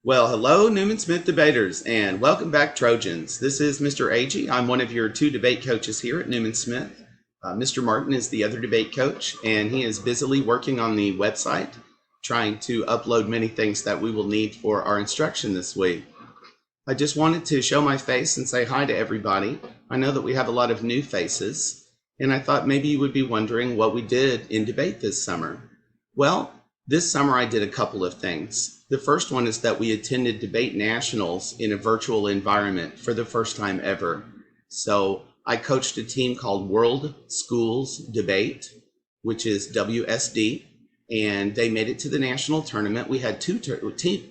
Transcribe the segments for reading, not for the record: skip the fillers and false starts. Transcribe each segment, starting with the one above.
Well, hello, Newman Smith debaters, and welcome back, Trojans. This is Mr. Agee. I'm one of your two debate coaches here at Newman Smith. Mr. Martin is the other debate coach, and he is busily working on the website, trying to upload many things that we will need for our instruction this week. I just wanted to show my face and say hi to everybody. I know that we have a lot of new faces, and I thought maybe you would be wondering what we did in debate this summer. Well, this summer I did a couple of things. The first one is that we attended debate nationals in a virtual environment for the first time ever. So I coached a team called World Schools Debate, which is WSD, and they made it to the national tournament. We had two teams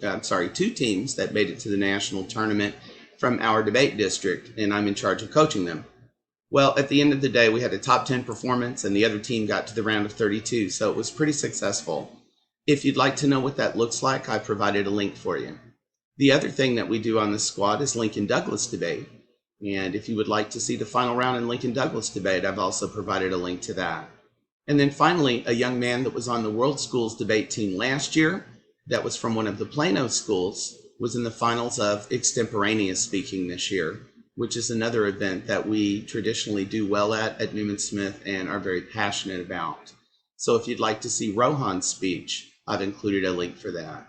that made it to the national tournament from our debate district, and I'm in charge of coaching them. Well, at the end of the day, we had a top 10 performance, and the other team got to the round of 32, so it was pretty successful. If you'd like to know what that looks like, I provided a link for you. The other thing that we do on the squad is Lincoln Douglas debate. And if you would like to see the final round in Lincoln Douglas debate, I've also provided a link to that. And then finally, a young man that was on the World Schools debate team last year, that was from one of the Plano schools, was in the finals of extemporaneous speaking this year, which is another event that we traditionally do well at Newman Smith and are very passionate about. So if you'd like to see Rohan's speech, I've included a link for that.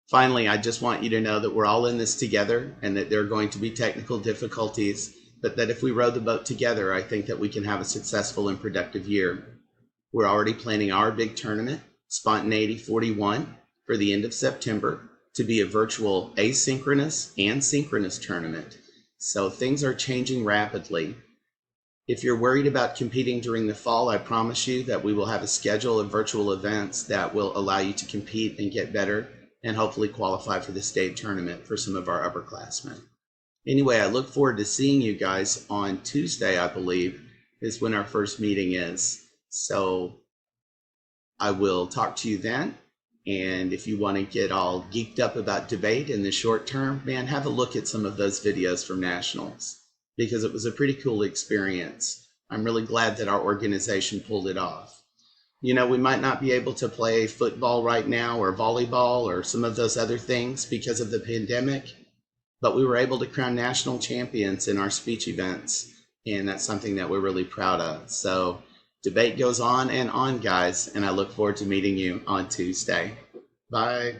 Finally, I just want you to know that we're all in this together and that there are going to be technical difficulties, but that if we row the boat together, I think that we can have a successful and productive year. We're already planning our big tournament, Spontaneity 41, for the end of September to be a virtual asynchronous and synchronous tournament. So things are changing rapidly. If you're worried about competing during the fall, I promise you that we will have a schedule of virtual events that will allow you to compete and get better and hopefully qualify for the state tournament for some of our upperclassmen. Anyway, I look forward to seeing you guys on Tuesday, I believe, is when our first meeting is. So I will talk to you then. And if you want to get all geeked up about debate in the short term, man, have a look at some of those videos from nationals, because it was a pretty cool experience. I'm really glad that our organization pulled it off. You know, we might not be able to play football right now or volleyball or some of those other things because of the pandemic, but we were able to crown national champions in our speech events, and that's something that we're really proud of. So debate goes on and on, guys, and I look forward to meeting you on Tuesday. Bye.